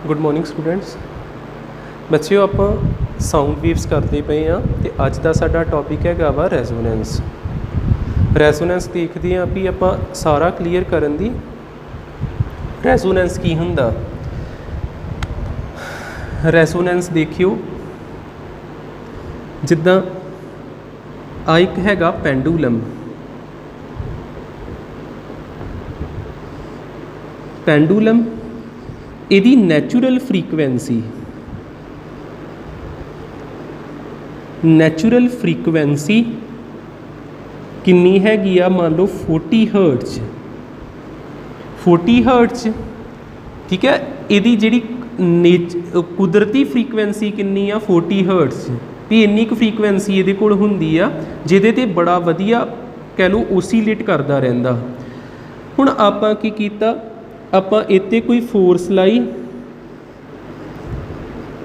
Good morning students. बच्चों आप sound waves करते पे हाँ तो अज का साडा टॉपिक हैगा वा रेजोनेंस। रेजोनेंस देखते हैं भी आप सारा क्लीयर करन दी रेजोनेंस की हुंदा। रेजोनेंस देखियो जिद्दां आ एक हैगा पेंडुलम। पेंडुलम इहदी नैचुरल फ्रीकुएंसी किन्नी हैगी आ, मान लो 40 हर्ट्ज। 40 हर्ट्ज ठीक है। इहदी जिहड़ी कुदरती फ्रीकुएंसी किन्नी आ 40 हर्ट्ज। भी इन्नी क फ्रीकुएंसी इहदे कोल हुंदी आ जिहदे ते बड़ा वधिया कह लो ओसीलेट करदा रहिंदा। हुण आपां की कीता, आपां इत्ते कोई फोर्स लाई,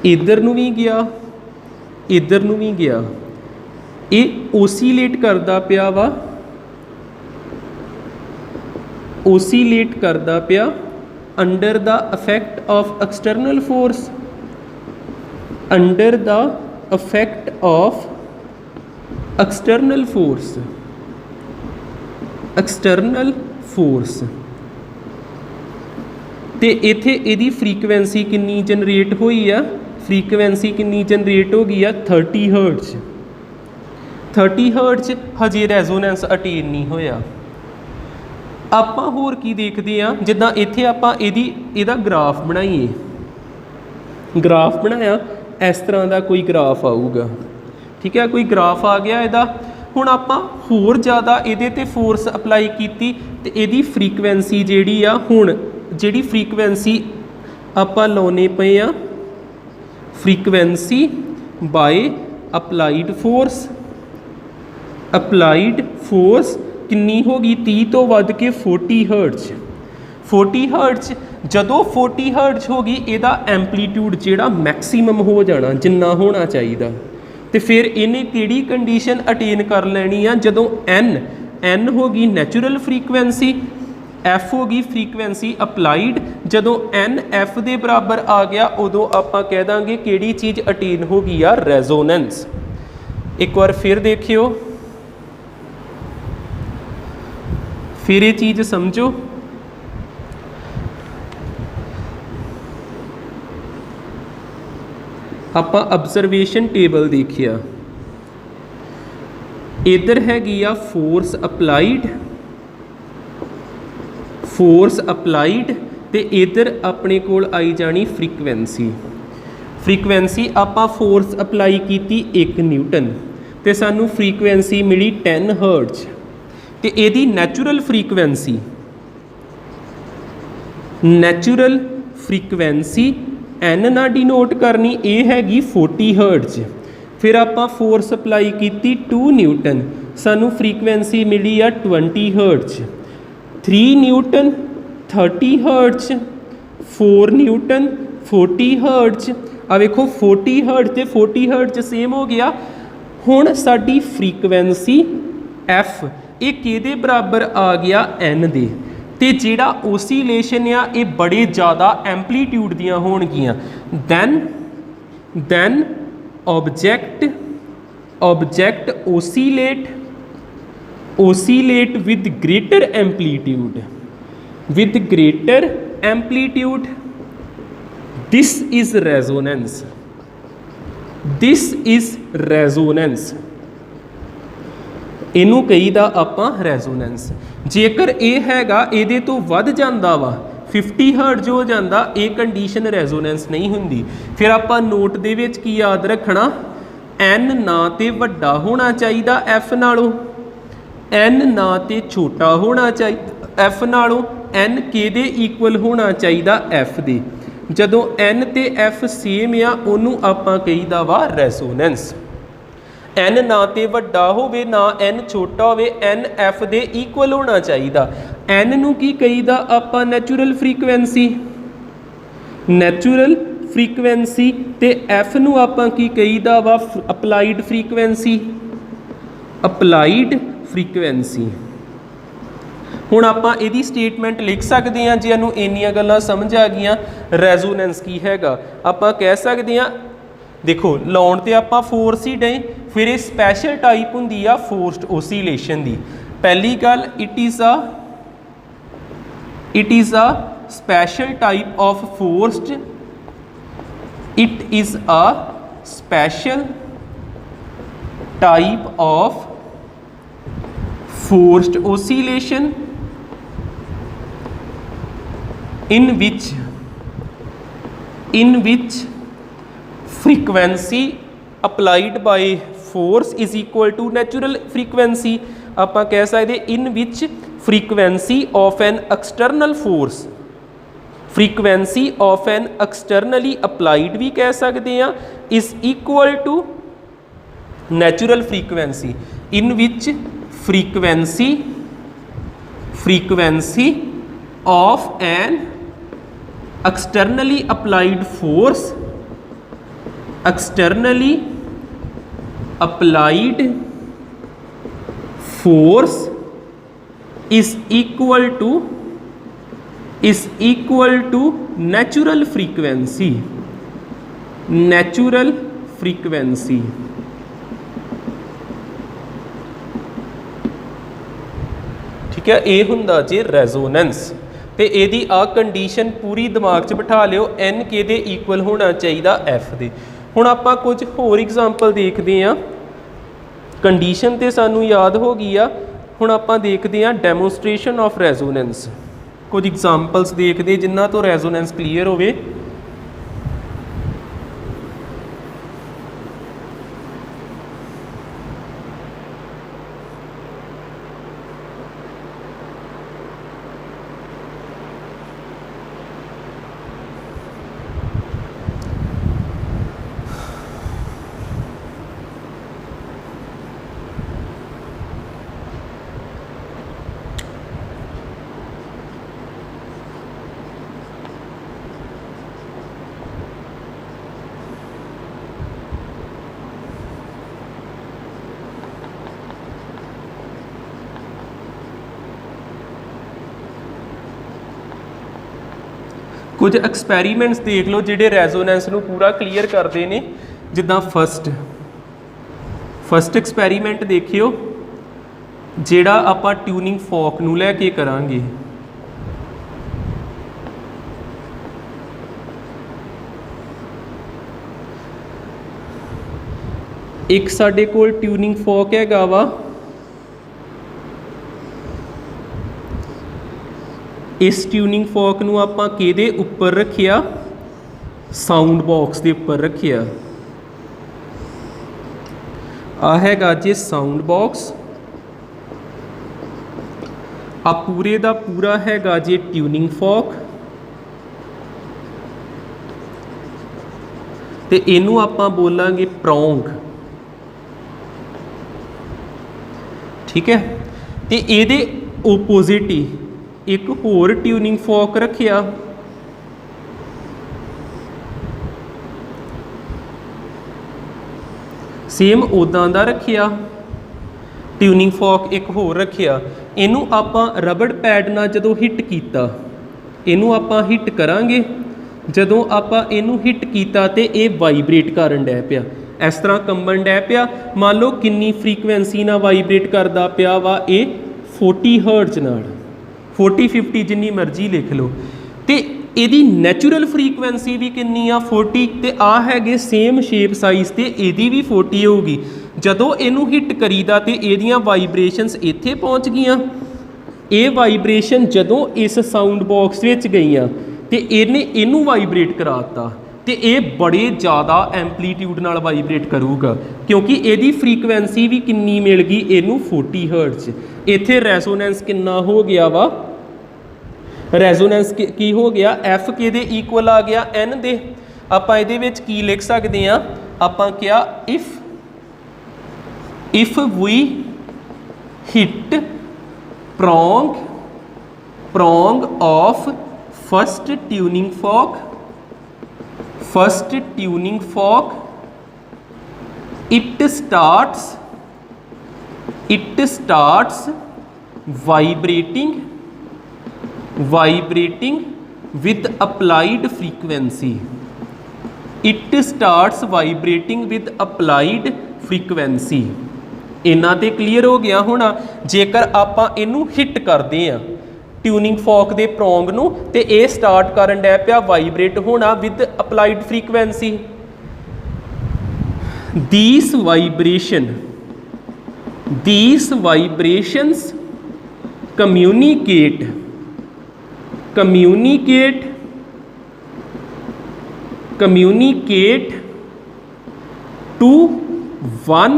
इधर नूं भी गया इधर नूं भी गया, ये ओसीलेट करदा पिया वा, ओसीलेट करदा पिया under the effect of external force, under the effect of external force, external force. तो इत्थे इहदी फ्रीकुएंसी किन्नी जनरेट हुई आ, फ्रीकुएंसी किन्नी जनरेट हो गई आ 30 हर्ट्ज। 30 हर्ट्ज हजे रेजोनेंस अटेन नहीं होया। आपां होर की देखते हैं, जिद्दां इत्थे आपां इहदा ग्राफ बनाईए, ग्राफ बनाया इस तरह का कोई ग्राफ आऊगा ठीक है। कोई ग्राफ आ गया इहदा। हुण आपां होर ज़्यादा इहदे ते फोर्स अपलाई कीती ते इहदी फ्रीकुएंसी जिहड़ी आ, हुण जिहड़ी फ्रीकुएंसी आपां लाउने पे आ, frequency by applied force, applied force किन्नी हो गई 30 तो वध के 40 हर्ट्ज। 40 हर्ट्ज जदों 40 हर्ट्ज हो गई, इहदा एंपलीट्यूड जिहड़ा मैक्सीमम हो जाना जिन्ना होना चाहिए। तो फिर इन्हें किहड़ी कंडीशन अटेन कर लैनी आ, जदों एन हो गई नैचुरल फ्रीकुएंसी, एफ हो गई फ्रीकुएंसी अपलाइड। जदों एन एफ के बराबर आ गया उदों आपां कह दांगे किहड़ी चीज़ अटेन हो गई आ, रेजोनेंस। एक बार फिर देखियो, फिर ये चीज़ समझो। आपां ऑब्जरवेशन टेबल देखिया, इधर हैगी आ फोर्स अपलाइड, फोर्स अपलाइड ते इधर अपने कोल आई जानी फ्रीकुएंसी। फ्रीकुएंसी आपां फोर्स अपलाई कीती 1 न्यूटन ते सानू फ्रीकुएंसी मिली 10 हर्ट्ज। ते इहदी natural frequency, natural frequency n ना डिनोट करनी, ये हैगी 40 हर्ट्ज। फिर आपां फोर्स अपलाई कीती 2 न्यूटन, सानू फ्रीकुएंसी मिली आ 20 hertz. 3 newton 30 hertz, 4 newton 40 hertz. आ वेखो 40 हर्ट्ज ते 40 हर्ट्ज सेम हो गया। हुण साडी फ्रीकुएंसी एफ ये किहदे बराबर आ गया, एन दे। ते जिहड़ा ओसीलेशन आ ये बड़े ज़्यादा एंपलीट्यूड दियां होणगियां। Then object oscillate with greater amplitude, with greater amplitude. This is resonance, this is resonance. इनू कहीदा आपां रेजोनेंस। जेकर ये हैगा इहदे तो वध जांदा वा 50 हर्ट्ज हो जाता, ये कंडीशन रेजोनेंस नहीं हुंदी। फिर आपां नोट दे विच की याद रखना, एन ना ते वड्डा होना चाहिए एफ नालों, एन ना ते छोटा होना चाहिए एफ नालों, एन किहदे इक्वल होना चाहिए एफ दे। जदों एन ते एफ सेम आ उन्होंने आपां कहीदा वा रेजोनेंस। एन ना ते वड्डा होवे ना एन छोटा होवे, एन एफ दे इक्वल होना चाहिए। एन नू की कहीदा आपां नैचुरल फ्रीकुएंसी, नैचुरल फ्रीकुएंसी ते एफ नू आपां की कहीदा वा अपलाइड फ्रीकुएंसी, अपलाइड फ्रीकुएंसी। ਹੁਣ ਆਪਾਂ ਇਹਦੀ ਸਟੇਟਮੈਂਟ ਲਿਖ ਸਕਦੇ ਹਾਂ ਜੇ ਇਹਨੂੰ ਇੰਨੀਆਂ ਗੱਲਾਂ ਸਮਝ ਆ ਗਈਆਂ। ਰੈਜ਼ੋਨੈਂਸ ਕੀ ਹੈਗਾ, ਆਪਾਂ ਕਹਿ ਸਕਦੇ ਹਾਂ, ਦੇਖੋ ਲਾਉਣ ਤੇ ਆਪਾਂ ਫੋਰਸ ਹੀ ਡਏ, ਫਿਰ ਇਹ ਸਪੈਸ਼ਲ ਟਾਈਪ ਹੁੰਦੀ ਆ ਫੋਰਸਡ ਓਸੀਲੇਸ਼ਨ ਦੀ। ਪਹਿਲੀ ਗੱਲ, it is a special type of forced, it is a special type of forced oscillation in which frequency applied by force is equal to natural frequency। ਆਪਾਂ ਕਹਿ ਸਕਦੇ in which frequency of an external force, frequency of an externally applied ਵੀ ਕਹਿ ਸਕਦੇ ਆ, is equal to natural frequency, in which frequency of an externally applied force is equal to natural frequency। ठीक है, ये हुंदा जे रेजोनेंस। तो यदी आ condition पूरी दिमाग च बिठा लियो, एन के दे इक्वल होना चाहिए एफ दे। हुण आपां कुछ होर एग्जाम्पल देखते हैं, कंडीशन तो सानू याद हो गई आ। हुण आपां देखते हैं डैमोस्ट्रेशन ऑफ रेजोनेंस। कुछ एग्जाम्पल्स देखते जिन्हां तो रेजोनेंस क्लीयर होवे। कुछ एक्सपैरीमेंट्स देख लो जिहड़े रेजोनेंस नूं पूरा क्लीयर करते हैं। जिद्दां फस्ट एक्सपैरीमेंट देखियो, जिहड़ा आपां ट्यूनिंग फॉक नूं लैके करांगे। एक साडे कोल ट्यूनिंग फॉक हैगा वा, इस ट्यूनिंग फॉक नूं आपां किहदे उपर रखिया, साउंड बॉक्स के उपर रखिया। आ हैगा जे साउंड बॉक्स, आ पूरे दा पूरा हैगा जे ट्यूनिंग फॉक। ते इनू आपां बोलांगे प्रॉन्ग, ठीक है। ते इहदे ओपोजिट ही एक होर ट्यूनिंग फॉक रखिया, सेम उदां दा रखिया। ट्यूनिंग फॉक एक होर रखिया, इनू आपां रबड़ पैड नाल जदों हिट कीता, इनू आपां हिट करांगे। जदों आपां इनू हिट कीता ते ये वाइब्रेट करन डै पिया, इस तरह कंबन डै पिया। मान लो किन्नी फ्रीकुएंसी नाल वाइब्रेट करदा पिया वा, ये 40 हर्ट्ज नाल, 40-50 जिन्नी मर्जी लिख लो। तो यदी नैचुरल फ्रीकुएंसी भी किन्नी आ 40, तो आ है सेम शेप साइज़ तो यदी भी 40 होगी। जदों इनू हिट करीदा तो यदियां वाइब्रेशनस इत्थे पहुँच गईयां, ये वाइब्रेशन जदों इस साउंड बॉक्स विच गईयां तो इहने इनू वाइब्रेट कराता, तो ये बड़े ज़्यादा एंपलीट्यूड नाल वाइब्रेट करूगा, क्योंकि यदी फ्रीकुएंसी भी किन्नी मिल गई इनू 40 हर्ट्ज। इत्थे रेजोनेंस किन्ना हो गया वा, रेजोनेंस की हो गया, एफ के दे इक्वल आ गया एन दे। आपां इहदे विच की लिख सकते हैं, आपां क्या, if we hit prong of first tuning fork, it starts vibrating vibrating with applied frequency. It starts vibrating with applied frequency. इन्ना तो क्लीयर हो गया होना। जेकर आपां इनू हिट करते हैं ट्यूनिंग फॉक के प्रोंग नूं ते ये स्टार्ट करन डै पिया वाइब्रेट होना with applied frequency. These vibrations communicate to one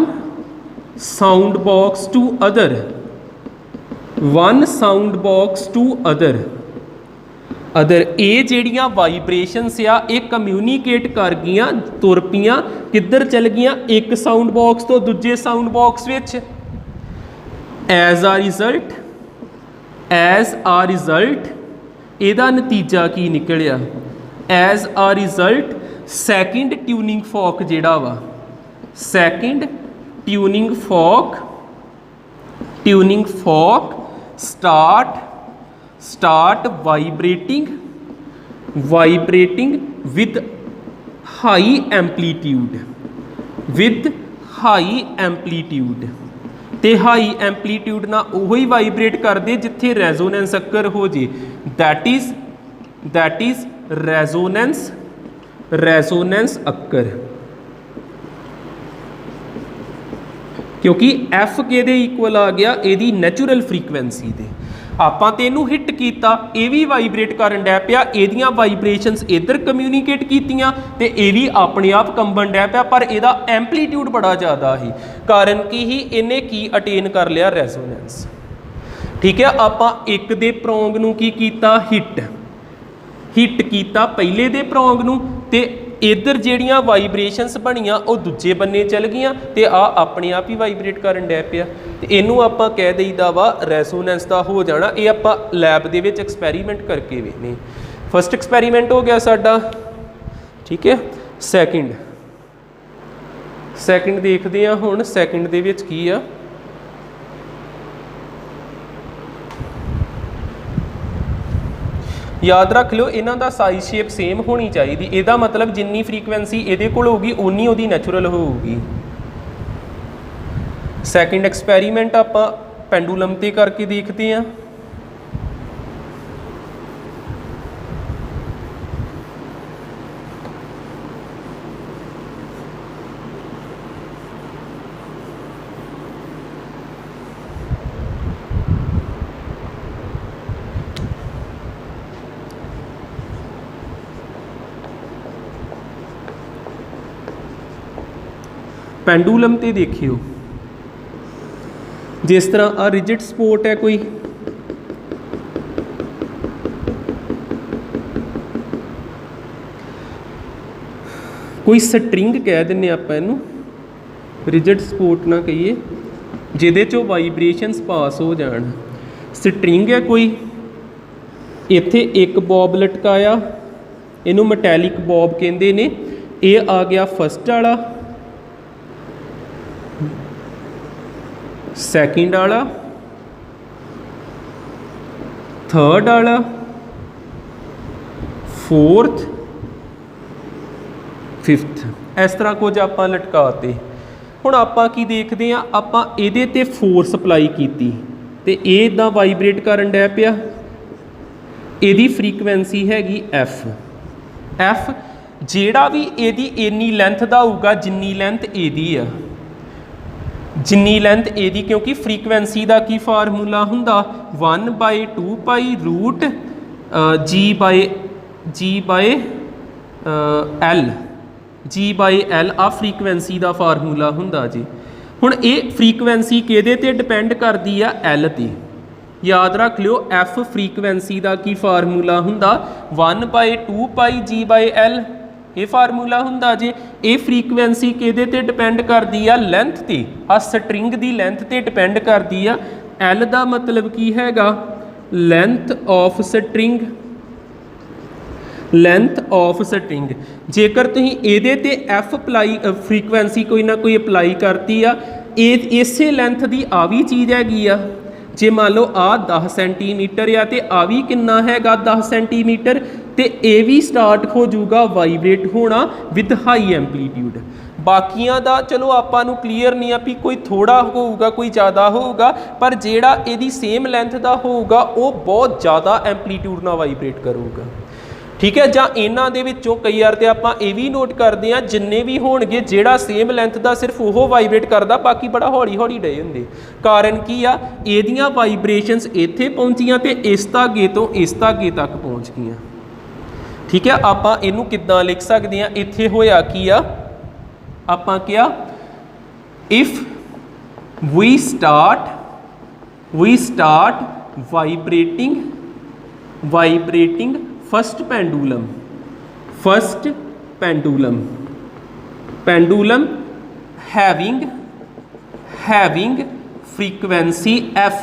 sound box to other, other ये ਜਿਹੜੀਆਂ ਵਾਈਬ੍ਰੇਸ਼ਨਸ ਆ ਇਹ ਕਮਿਊਨੀਕੇਟ ਕਰ ਗਈਆਂ ਤੁਰ ਪਈਆਂ ਕਿੱਧਰ ਚਲ ਗਈਆਂ ਇੱਕ ਸਾਊਂਡ ਬਾਕਸ ਤੋਂ ਦੂਜੇ ਸਾਊਂਡ ਬਾਕਸ ਵਿੱਚ। ਐਜ਼ ਆ ਰਿਜ਼ਲਟ ਇਹਦਾ ਨਤੀਜਾ ਕੀ ਨਿਕਲਿਆ? As a result second tuning folk ਜਿਹੜਾ ਵਾ second tuning folk start vibrating with high amplitude ਤੇ ਹਾਈ ਐਂਪਲੀਟਿਊਡ ਨਾਲ ਉਹੀ ਵਾਈਬ੍ਰੇਟ ਕਰਦੇ ਜਿੱਥੇ ਰੈਜ਼ੋਨੈਂਸ ਅਕਰ ਹੋ ਜੇ। that is resonance occur. क्योंकि एफ के इक्वल आ गया यदी नैचुरल फ्रीक्वेंसी दे। आपां ते इनू हिट किया ये भी वाइब्रेट करन डै पिया एदियां वाइब्रेशनस इधर कम्यूनीकेट कीतियां ते ये भी अपने आप कंबन डै पिया पर ਇਹਦਾ एंपलीट्यूड बड़ा ज़्यादा ही कारण कि ही इन्हें की अटेन कर लिया रेजोनेंस। ठीक है आपां एक दे प्रोंग नू की कीता हिट किया पहले दे प्रोंग नू ते इधर ਜਿਹੜੀਆਂ वाइब्रेशनस बनियां वो दूजे बन्ने चल गईयां ते आ अपने आप ही वाइब्रेट करन डै पिया ते इनू आपां कह दईदा वा रेजोनेंस दा हो जाना। ये आपां लैब दे विच एक्सपैरीमेंट करके वेखने। फस्ट एक्सपैरीमेंट हो गया साडा। ठीक है सैकेंड देखते हैं हुण सैकेंड दे विच की आ। याद रख लो इन्हां दा साइज शेप सेम होनी चाहिए। ਇਹਦਾ मतलब जिन्नी फ्रीक्वेंसी ਇਹਦੇ ਕੋਲ होगी उन्नी ਉਹਦੀ नैचुरल होगी। सैकेंड एक्सपैरीमेंट आप पेंडुलम ते करके देखते हैं। पेंडुलम ते देखियो जिस तरह आ रिजिड सपोर्ट है कोई स्ट्रिंग कह दें आप इनू रिजिड सपोर्ट ना कहिए जिहदे चों वाइब्रेशनस पास हो जान। स्ट्रिंग है कोई इत्थे एक बॉब लटकाया इनू मैटैलिक बॉब कहते ने। ये आ गया फस्ट वाला सैकेंड वाला थर्ड वाला फोर्थ फिफ्थ इस तरह कुछ आप लटकाते। हुण आपां की देखते हैं आपां इहदे ते फोर्स अप्लाई कीती ते इदां वाइब्रेट करन डै पिया। इहदी फ्रीक्वेंसी हैगी एफ जिहड़ा भी इहदी इन्नी लेंथ दा होगा जिन्नी लेंथ इहदी आ जिन्नी लेंथ एदी क्योंकि फ्रीक्वेंसी का की फार्मूला हुंदा 1/2 pi root g by l आ फ्रीक्वेंसी का फार्मूला हुंदा जी। हुण ये फ्रीक्वेंसी किहदे ते डिपेंड करदी आ एल ते। याद रख लियो एफ फ्रीक्वेंसी का की फार्मूला हुंदा 1/2 पाई जी बाय एल ये फार्मूला हुंदा जे। ये फ्रीक्वेंसी किहदे ते डिपेंड करदी आ लेंथ ते आ स्ट्रिंग दी लेंथ ते डिपेंड करदी आ। एल दा मतलब की हैगा लेंथ ऑफ स्ट्रिंग। जेकर तुसीं इहदे ते एफ अप्लाई फ्रीक्वेंसी कोई ना कोई अप्लाई करती आ इसे लेंथ दी आ भी चीज़ हैगी आ जे मान लो आ 10 सेंटीमीटर आ तो आ भी कितना हैगा 10 सेंटीमीटर, तो ये भी स्टार्ट हो जाऊगा वाइब्रेट होना विद हाई एंपलीट्यूड। बाकियां दा चलो आपां नूं क्लीयर नहीं आ भी कोई थोड़ा होगा कोई ज़्यादा होगा, पर जेड़ा इहदी सेम लेंथ दा होगा वो बहुत ज़्यादा एंपलीट्यूड नाल वाइब्रेट करूगा। ठीक है, जां इन्हां दे विच्चों कई बार तो आपां ये भी नोट करते हैं जिन्ने भी होणगे जेड़ा सेम लेंथ दा सिर्फ वो वाइब्रेट करदा, बाकी बड़ा हौली हौली डे हुंदे। कारण की आ इहदियां वाइब्रेशनस इत्थे पहुंचियां ते इस धागे तो इस धागे तक पहुंच गईयां। ठीक है, आपां इहनूं किद्दां लिख सकदे हां, इत्थे होया की आ आपां क्या if we start vibrating first pendulum having frequency f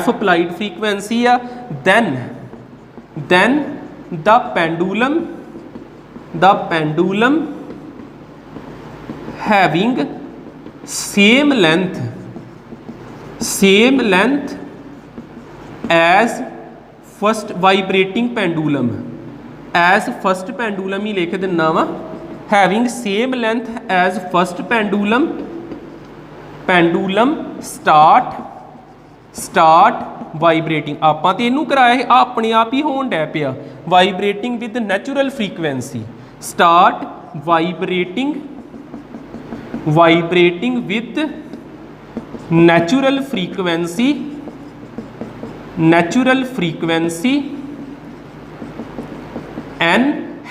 applied frequency then the pendulum having same length as first vibrating pendulum ही लिख दिना वा, having same length as first pendulum start vibrating। आपां ते इनू कराया है, अपने आप ही होण डै पिया vibrating with natural frequency, start vibrating with natural frequency n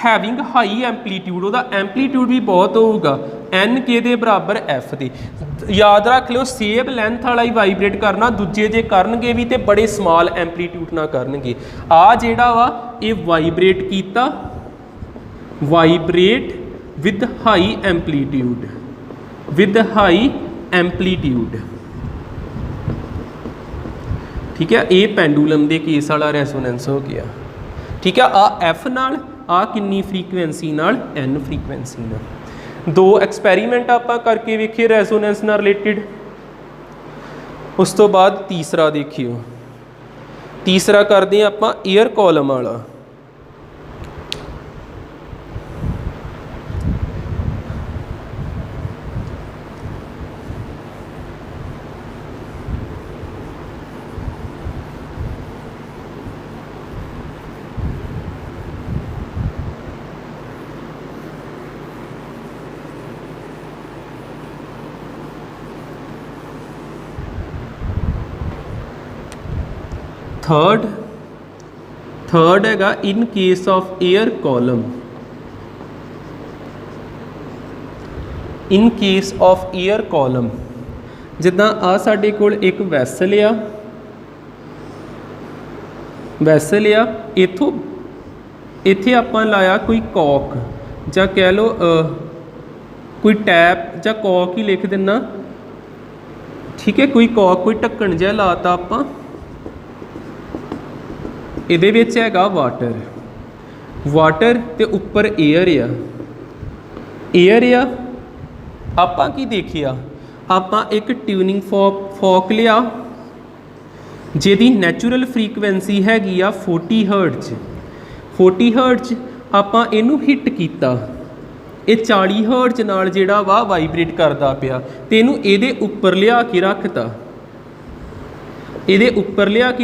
having high amplitude, ਉਹਦਾ एंपलीट्यूड भी बहुत होगा n के दे बराबर f दे। याद रख लो सेम लेंथ वाला ही वाइब्रेट करना, दूजे जे करनगे भी तो बड़े स्मॉल एंपलीट्यूड ना करनगे। आ जेड़ा वा ये वाइब्रेट कीता, वाइब्रेट विद हाई एंपलीट्यूड। ठीक है, ये पेंडुलम के केस वाला रेजोनेंस हो गया। ठीक है, आ एफ नाल आ किन्नी फ्रीक्वेंसी नाल एन फ्रीक्वेंसी नाल। दो एक्सपैरीमेंट आपां करके वेखिए रेजोनेंस नाल रिलेटिड। उस तो बाद तीसरा देखियो, तीसरा करते हैं आपां एयर कॉलम वाला। थर्ड हैगा in case of air column, in case of air column जिद्दां आ साडे कोल एक वैसल आ इथों इत्थे आपां लाया कोई कॉक जां कह लो कोई टैप जां कॉक ही लिख दिना। ठीक है, कोई कॉक कोई ढक्कन जिहा लाता आपां, इहदे विच हैगा वाटर ते उपर एयर आ। आपां की देखिया, आपां एक ट्यूनिंग फॉक लिया जिहदी नैचुरल फ्रीक्वेंसी हैगी आ 40 हर्ट्ज। आपां इनू हिट कीता, ये 40 हर्ट्ज नाल जिहड़ा वा वाइब्रेट करदा पिया, ते इनू इहदे उपर लिया के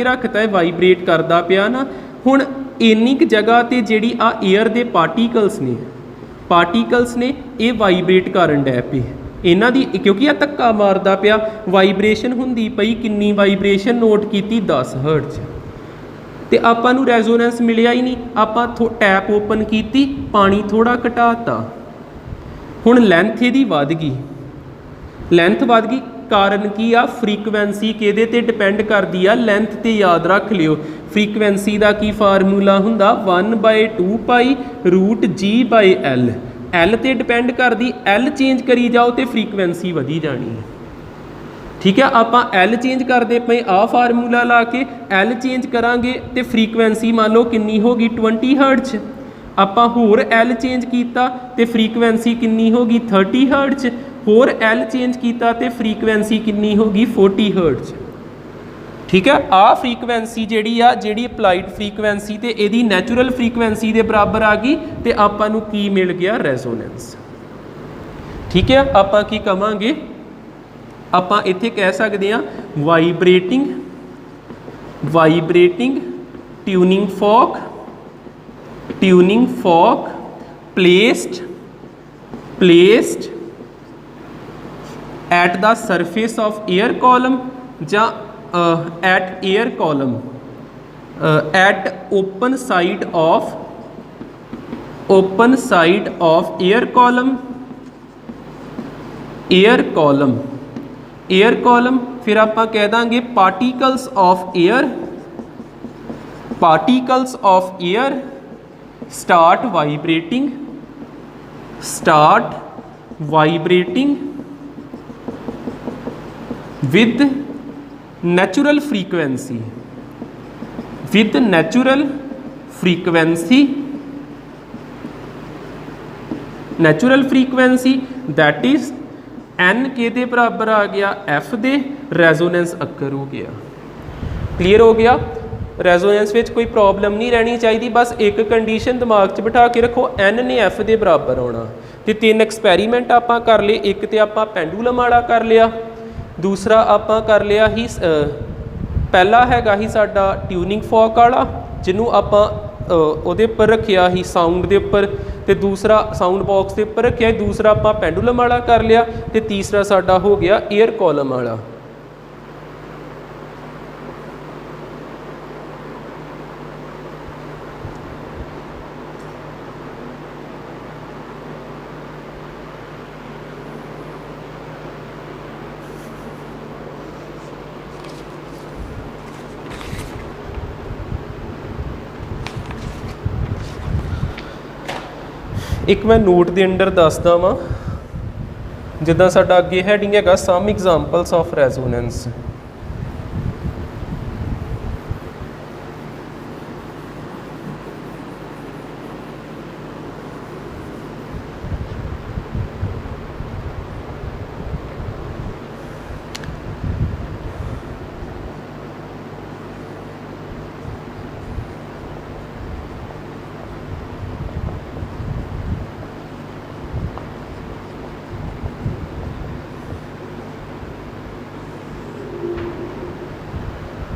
रखता, वाइब्रेट करदा पिया ना। हुण इन्नी क जगह ते जिहड़ी आ एयर दे पार्टिकल्स ने ये वाइब्रेट करन डै पे इन्हां दी, क्योंकि आ धक्का मारदा पिया, वाइब्रेशन हुंदी पई। किन्नी वाइब्रेशन नोट कीती 10 हर्ट्ज, ते आपां नूं रेजोनेंस मिलिया ही नहीं। आपां टैप ओपन कीती, पानी थोड़ा घटाता, हुण लेंथ इहदी वध गई। कारण की आ फ्रीक्वेंसी किहदे ते डिपेंड करदी आ, लेंथ ते। याद रख लियो फ्रीक्वेंसी का की फार्मूला हुंदा 1/2 पाई रूट G/L। L ते डिपेंड करदी, L चेंज करी जाओ तो फ्रीक्वेंसी वधी जानी है। ठीक है, आपां L चेंज करते पे आ फार्मूला ला के L चेंज करांगे तो फ्रीक्वेंसी मान लो किन्नी होगी 20 हर्ट्ज। ਆਪਾਂ ਹੋਰ L ਚੇਂਜ ਕੀਤਾ ਤੇ ਫ੍ਰੀਕੁਐਂਸੀ ਕਿੰਨੀ ਹੋ ਗਈ 30 ਹਰਟਜ਼, ਹੋਰ L ਚੇਂਜ ਕੀਤਾ ਤੇ ਫ੍ਰੀਕੁਐਂਸੀ ਕਿੰਨੀ ਹੋ ਗਈ 40 ਹਰਟਜ਼। ਠੀਕ ਹੈ, ਆ ਫ੍ਰੀਕੁਐਂਸੀ ਜਿਹੜੀ ਆ, ਜਿਹੜੀ ਅਪਲਾਈਡ ਫ੍ਰੀਕੁਐਂਸੀ ਤੇ ਇਹਦੀ ਨੈਚੁਰਲ ਫ੍ਰੀਕੁਐਂਸੀ ਦੇ ਬਰਾਬਰ ਆ ਗਈ ਤੇ ਆਪਾਂ ਨੂੰ ਕੀ ਮਿਲ ਗਿਆ ਰੈਜ਼ੋਨੈਂਸ। ਠੀਕ ਹੈ, ਆਪਾਂ ਕੀ ਕਵਾਂਗੇ, ਆਪਾਂ ਇੱਥੇ ਕਹਿ ਸਕਦੇ ਹਾਂ vibrating tuning fork placed at the surface of air column ਜਾਂ at air column at open side of air column ਫਿਰ ਆਪਾਂ ਕਹਿ ਦਾਂਗੇ particles of air start vibrating with natural frequency that is n ਕਿਹਦੇ ਬਰਾਬਰ ਆ ਗਿਆ f ਦੇ, ਰੈਜ਼ੋਨੈਂਸ ਅਕਰ ਹੋ ਗਿਆ। ਕਲੀਅਰ ਹੋ ਗਿਆ। ਰੈਜ਼ੋਨੈਂਸ ਵਿੱਚ ਕੋਈ ਪ੍ਰੋਬਲਮ ਨਹੀਂ ਰਹਿਣੀ ਚਾਹੀਦੀ, ਬਸ ਇੱਕ ਕੰਡੀਸ਼ਨ ਦਿਮਾਗ 'ਚ ਬਿਠਾ ਕੇ ਰੱਖੋ n ਨੇ f ਦੇ ਬਰਾਬਰ ਆਉਣਾ। ਤੇ 3 ਐਕਸਪੈਰੀਮੈਂਟ ਆਪਾਂ ਕਰ ਲਏ, ਇੱਕ ਤੇ ਆਪਾਂ ਪੈਂਡੂਲਮ ਵਾਲਾ ਕਰ ਲਿਆ, ਦੂਸਰਾ ਆਪਾਂ ਕਰ ਲਿਆ ਹੀ ਪਹਿਲਾ ਹੈਗਾ ਹੀ ਸਾਡਾ ਟਿਊਨਿੰਗ ਫੋਕ ਵਾਲਾ ਜਿਹਨੂੰ ਆਪਾਂ ਉਹਦੇ ਉੱਪਰ ਰੱਖਿਆ ਹੀ ਸਾਊਂਡ ਦੇ ਉੱਪਰ, ਤੇ ਦੂਸਰਾ ਸਾਊਂਡ ਬਾਕਸ ਦੇ ਉੱਪਰ ਰੱਖਿਆ, ਦੂਸਰਾ ਆਪਾਂ ਪੈਂਡੂਲਮ ਵਾਲਾ ਕਰ ਲਿਆ, ਤੇ ਤੀਸਰਾ ਸਾਡਾ ਹੋ ਗਿਆ ਏਅਰ ਕਾਲਮ ਵਾਲਾ। ਇੱਕ ਮੈਂ ਨੋਟ ਦੇ ਅੰਡਰ ਦੱਸਦਾ ਵਾਂ, ਜਿੱਦਾਂ ਸਾਡਾ ਅੱਗੇ ਹੈਡਿੰਗ ਹੈਗਾ ਸਮ ਐਗਜ਼ਾਮਪਲਸ ਆਫ ਰੈਜ਼ੋਨੈਂਸ।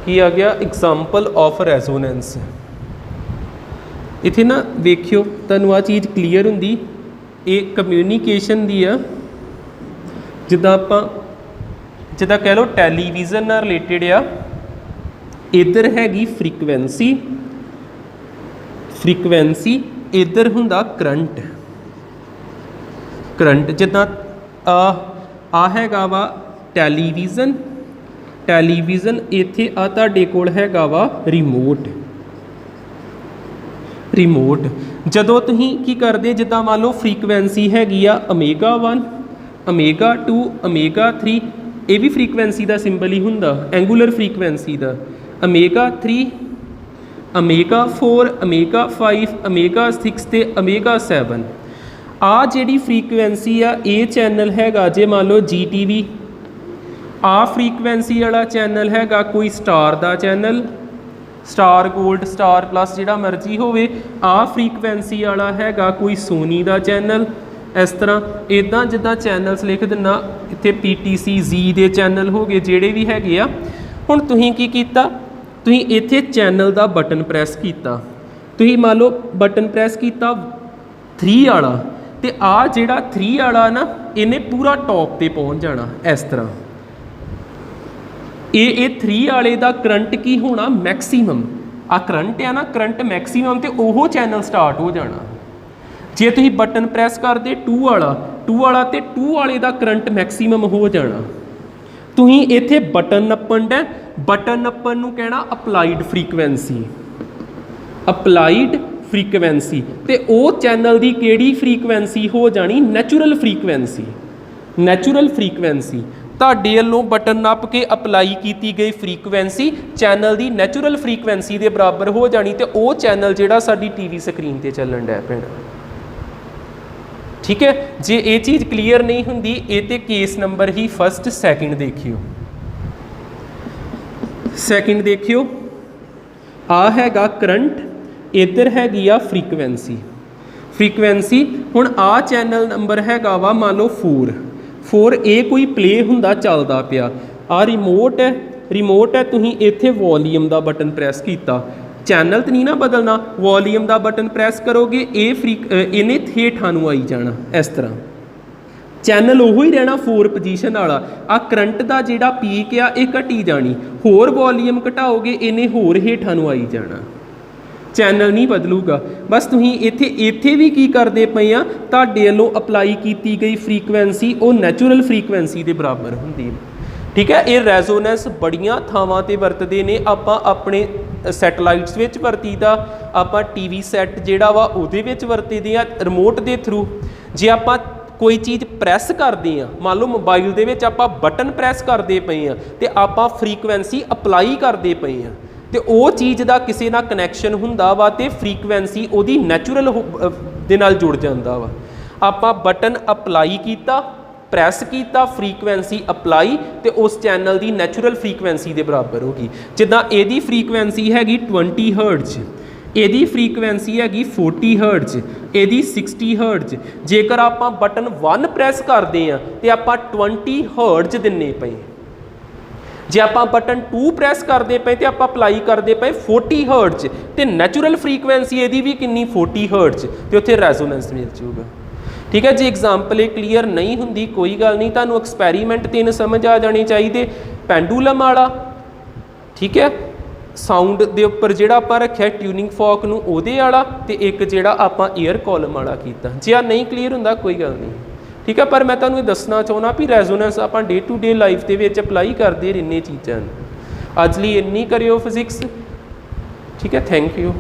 ਕੀ ਆ ਗਿਆ ਐਗਜ਼ਾਮਪਲ ਆਫ ਰੈਜ਼ੋਨੈਂਸ। ਇੱਥੇ ਨਾ ਵੇਖਿਓ ਤੁਹਾਨੂੰ ਆ ਚੀਜ਼ ਕਲੀਅਰ ਹੁੰਦੀ, ਇਹ ਕਮਿਊਨੀਕੇਸ਼ਨ ਦੀ ਆ। ਜਿੱਦਾਂ ਕਹਿ ਲਓ ਟੈਲੀਵਿਜ਼ਨ ਨਾਲ ਰਿਲੇਟਡ ਆ, ਇੱਧਰ ਹੈਗੀ ਫ੍ਰੀਕੁਐਂਸੀ, ਇੱਧਰ ਹੁੰਦਾ ਕਰੰਟ। ਜਿੱਦਾਂ ਆ ਹੈਗਾ ਵਾ ਟੈਲੀਵਿਜ਼ਨ, ਇੱਥੇ ਆ ਤੁਹਾਡੇ ਕੋਲ ਹੈਗਾ ਵਾ ਰਿਮੋਟ। ਜਦੋਂ ਤੁਸੀਂ ਕੀ ਕਰਦੇ, ਜਿੱਦਾਂ ਮੰਨ ਲਓ ਫ੍ਰੀਕੁਐਂਸੀ ਹੈਗੀ ਆ ω1, ω2, ω3, ਇਹ ਵੀ ਫ੍ਰੀਕੁਐਂਸੀ ਦਾ ਸਿੰਬਲ ਹੀ ਹੁੰਦਾ, ਐਂਗੂਲਰ ਫ੍ਰੀਕੁਐਂਸੀ ਦਾ। ω3, ω4, ω5, ω6 ਤੇ ω7। ਆ ਜਿਹੜੀ ਫ੍ਰੀਕੁਐਂਸੀ ਆ, ਇਹ ਚੈਨਲ ਹੈਗਾ ਜੇ ਮੰਨ ਲਓ GTV। ਆ ਫ੍ਰੀਕੁਐਂਸੀ ਵਾਲਾ ਚੈਨਲ ਹੈਗਾ ਕੋਈ ਸਟਾਰ ਦਾ channel, star gold, star plus, ਜਿਹੜਾ ਮਰਜ਼ੀ ਹੋਵੇ। ਆ ਫ੍ਰੀਕੁਐਂਸੀ ਵਾਲਾ ਹੈਗਾ ਕੋਈ ਸੋਨੀ ਦਾ ਚੈਨਲ। ਇਸ ਤਰ੍ਹਾਂ ਇੱਦਾਂ ਜਿੱਦਾਂ ਚੈਨਲਸ ਲਿਖ ਦਿੰਦਾ, ਇੱਥੇ PTC Z ਦੇ ਚੈਨਲ ਹੋ ਗਏ, ਜਿਹੜੇ ਵੀ ਹੈਗੇ ਆ। ਹੁਣ ਤੁਸੀਂ ਕੀ ਕੀਤਾ, ਤੁਸੀਂ ਇੱਥੇ ਚੈਨਲ ਦਾ ਬਟਨ ਪ੍ਰੈਸ ਕੀਤਾ, ਤੁਸੀਂ ਮੰਨ ਲਓ ਬਟਨ ਪ੍ਰੈਸ ਕੀਤਾ 3 ਵਾਲਾ, ਤੇ ਆ ਜਿਹੜਾ 3 ਵਾਲਾ ਨਾ, ਇਹਨੇ ਪੂਰਾ ਟੌਪ ਤੇ ਪਹੁੰਚ ਜਾਣਾ ਇਸ ਤਰ੍ਹਾਂ। ਇਹ 3 ਵਾਲੇ ਦਾ ਕਰੰਟ ਕੀ ਹੋਣਾ, ਮੈਕਸੀਮਮ। ਆ ਕਰੰਟ ਆ ਨਾ, ਕਰੰਟ ਮੈਕਸੀਮਮ, ਤੇ ਉਹ ਚੈਨਲ ਸਟਾਰਟ ਹੋ ਜਾਣਾ। ਜੇ ਤੁਸੀਂ ਬਟਨ ਪ੍ਰੈਸ ਕਰਦੇ 2 ਵਾਲਾ ਤੇ 2 ਵਾਲੇ ਦਾ ਕਰੰਟ ਮੈਕਸੀਮਮ ਹੋ ਜਾਣਾ। ਤੁਸੀਂ ਇੱਥੇ ਬਟਨ ਨੱਪਣ ਦਾ, ਬਟਨ ਨੱਪਣ ਨੂੰ ਕਹਿਣਾ ਅਪਲਾਈਡ ਫ੍ਰੀਕੁਐਂਸੀ, ਤੇ ਉਹ ਚੈਨਲ ਦੀ ਕਿਹੜੀ ਫ੍ਰੀਕੁਐਂਸੀ ਹੋ ਜਾਣੀ, ਨੈਚੁਰਲ ਫ੍ਰੀਕੁਐਂਸੀ। ਤੁਹਾਡੇ ਵੱਲੋਂ ਬਟਨ ਨੱਪ ਕੇ ਅਪਲਾਈ ਕੀਤੀ ਗਈ ਫ੍ਰੀਕੁਐਂਸੀ ਚੈਨਲ ਦੀ ਨੈਚੁਰਲ ਫ੍ਰੀਕੁਐਂਸੀ ਦੇ ਬਰਾਬਰ ਹੋ ਜਾਣੀ ਤੇ ਉਹ ਚੈਨਲ ਜਿਹੜਾ ਸਾਡੀ ਟੀਵੀ ਸਕਰੀਨ ਤੇ ਚੱਲਣ ਡੈ ਪੈਣਾ। ठीक है, जे ये चीज़ क्लीयर नहीं होंगी ये तो केस नंबर ही फर्स्ट सैकेंड देखियो। सैकेंड देखियो आ हैगा करंट, इधर हैगी आ फ्रीकुएंसी। फ्रीकुएंसी हुण आ चैनल नंबर हैगा वा मान लो 4 ए कोई प्ले हुंदा चलदा पिया, आ रिमोट है तुसीं इत्थे वॉल्यूम दा बटन प्रेस कीता, चैनल तो नहीं ना बदलना, वॉल्यूम का बटन प्रेस करोगे इन्हें हेठां नूं आई जाना, इस तरह चैनल उही रहना 4 पोजीशन वाला। आ करंट का जिहड़ा पीक आ ये घटी जानी, होर वॉल्यूम घटाओगे इन्हें होर हेठां नूं आई जाना, चैनल नहीं बदलूगा। बस तुसीं इत्थे भी की करदे पए आ, तुहाडे वल्लों अप्लाई की गई फ्रीकुएंसी वो नैचुरल फ्रीकुएंसी के बराबर हुंदी है। ठीक है, ये रेजोनेंस बड़ियां थावां ते वरतदे ने, आपां अपने सैटेलाइट्स विच वरतीदा, आपां टीवी सैट जिहड़ा वा उहदे विच वरतीदे आ रिमोट दे थ्रू। जे आपां कोई चीज़ प्रैस करते हैं, मान लो मोबाइल दे विच आपां बटन प्रैस करते पे हैं तो आपां फ्रीकुएंसी अप्लाई करते पे हैं तो वो चीज़ का किसी ना कनैक्शन हुंदा वा ते फ्रीकुएंसी उहदी नैचुरल दे नाल जुड़ जांदा वा। आपां बटन अप्लाई कीता, प्रैस किया, फ्रीकुएंसी अप्लाई तो उस चैनल की नैचुरल फ्रीकुएंसी के बराबर होगी। जिदा यदी फ्रीकुएंसी हैगी 20 हर्ट्ज, यदी फ्रीकुएंसी हैगी 40 हर्ट्ज, यदी 60 हर्ट्ज। जेकर आप बटन 1 प्रैस करते हैं तो आप 20 हर्ट्ज दिने पे, जे आप बटन 2 प्रैस करते पे तो आप अप्लाई करते पे 40 हर्ट्ज, तो नैचुरल फ्रीकुएंसी यदी भी कितनी 40 हर्ट्ज, तो उत्थे रेजोनेंस मिल जाऊगा। ठीक है जी, एग्जाम्पल ये क्लीयर नहीं होंगी कोई गल नहीं, तुहानूं एक्सपैरीमेंट 3 समझ आ जाने चाहिए। पेंडूलम वाला, ठीक है, साउंड के उपर जिहड़ा आपां रखिया ट्यूनिंग फॉक नूं उहदे वाला, ते एक जिहड़ा आपां एयर कॉलम वाला कीता। जे आ नहीं क्लीयर हुंदा कोई गल नहीं, ठीक है, पर मैं तुहानूं दसना चाहुंदा भी रेजोनेंस आपां डे टू डे लाइफ दे विच अप्लाई करदे रहने चीज़ां। अज लई इन्नी करियो फिजिक्स, ठीक है, थैंक यू।